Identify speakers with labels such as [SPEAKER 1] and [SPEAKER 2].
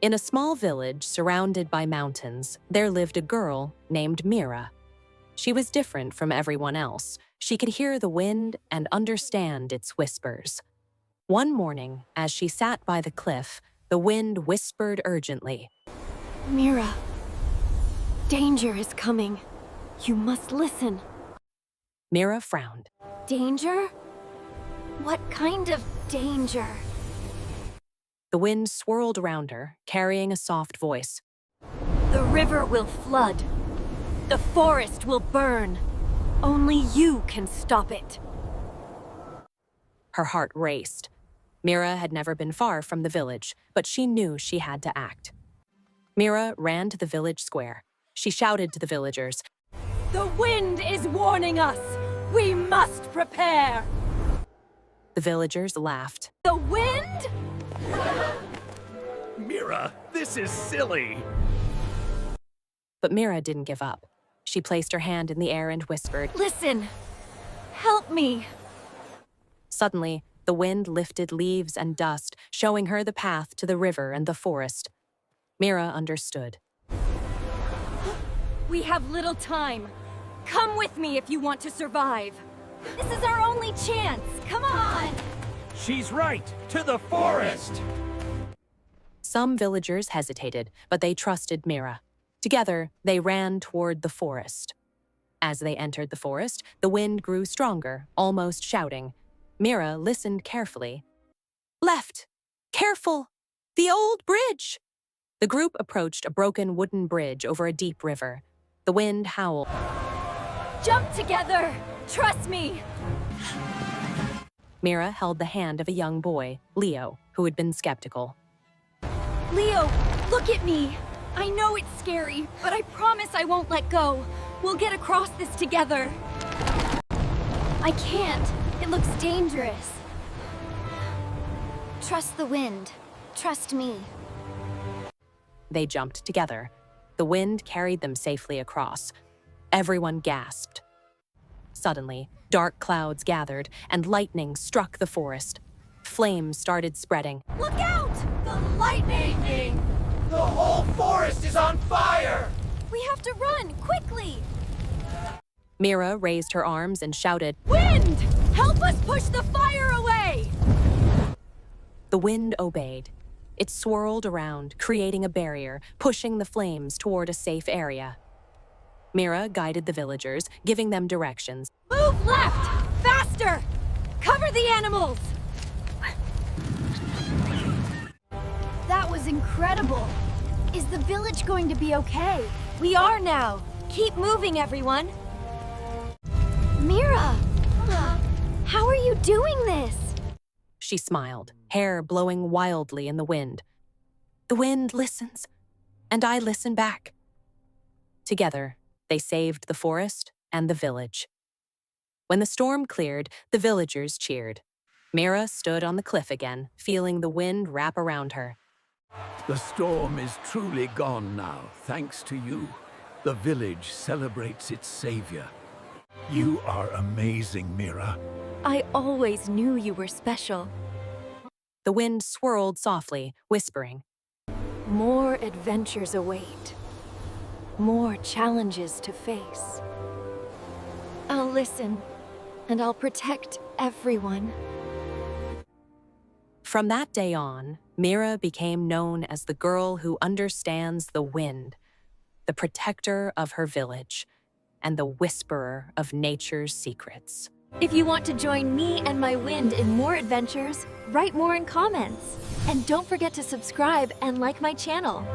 [SPEAKER 1] In a small village surrounded by mountains, there lived a girl named Mira. She was different from everyone else. She could hear the wind and understand its whispers. One morning, as she sat by the cliff, the wind whispered urgently,
[SPEAKER 2] Mira, danger is coming. You must listen.
[SPEAKER 1] Mira frowned.
[SPEAKER 2] Danger? What kind of danger?
[SPEAKER 1] The wind swirled around her, carrying a soft voice.
[SPEAKER 2] The river will flood. The forest will burn. Only you can stop it.
[SPEAKER 1] Her heart raced. Mira had never been far from the village, but she knew she had to act. Mira ran to the village square. She shouted to the villagers,
[SPEAKER 2] The wind is warning us. We must prepare.
[SPEAKER 1] The villagers laughed.
[SPEAKER 2] The wind?
[SPEAKER 3] Mira, this is silly.
[SPEAKER 1] But Mira didn't give up. She placed her hand in the air and whispered.
[SPEAKER 2] Listen. Help me.
[SPEAKER 1] Suddenly, the wind lifted leaves and dust, showing her the path to the river and the forest. Mira understood.
[SPEAKER 2] We have little time. Come with me if you want to survive. This is our only chance. Come on!
[SPEAKER 3] She's right. To the forest.
[SPEAKER 1] Some villagers hesitated, but they trusted Mira. Together, they ran toward the forest. As they entered the forest, the wind grew stronger, almost shouting. Mira listened carefully. Left! Careful! The old bridge! The group approached a broken wooden bridge over a deep river. The wind howled.
[SPEAKER 2] Jump together! Trust me!
[SPEAKER 1] Mira held the hand of a young boy, Leo, who had been skeptical.
[SPEAKER 2] Leo, look at me! I know it's scary, but I promise I won't let go. We'll get across this together. I can't. It looks dangerous.
[SPEAKER 4] Trust the wind. Trust me.
[SPEAKER 1] They jumped together. The wind carried them safely across. Everyone gasped. Suddenly, dark clouds gathered and lightning struck the forest. Flames started spreading.
[SPEAKER 2] Look out! The lightning!
[SPEAKER 3] The whole forest is on fire!
[SPEAKER 2] We have to run, quickly!
[SPEAKER 1] Mira raised her arms and shouted,
[SPEAKER 2] Wind! Help us push the fire away!
[SPEAKER 1] The wind obeyed. It swirled around, creating a barrier, pushing the flames toward a safe area. Mira guided the villagers, giving them directions.
[SPEAKER 2] Move left! Faster! Cover the animals!
[SPEAKER 4] That was incredible. Is the village going to be okay?
[SPEAKER 2] We are now. Keep moving, everyone.
[SPEAKER 4] Mira! How are you doing this?
[SPEAKER 1] She smiled, hair blowing wildly in the wind. The wind listens, and I listen back. Together, they saved the forest and the village. When the storm cleared, the villagers cheered. Mira stood on the cliff again, feeling the wind wrap around her.
[SPEAKER 5] The storm is truly gone now, thanks to you. The village celebrates its savior. You are amazing, Mira.
[SPEAKER 2] I always knew you were special.
[SPEAKER 1] The wind swirled softly, whispering.
[SPEAKER 2] More adventures await. More challenges to face. I'll listen, and I'll protect everyone.
[SPEAKER 1] From that day on, Mira became known as the girl who understands the wind, the protector of her village, and the whisperer of nature's secrets.
[SPEAKER 2] If you want to join me and my wind in more adventures, write more in comments. And don't forget to subscribe and like my channel.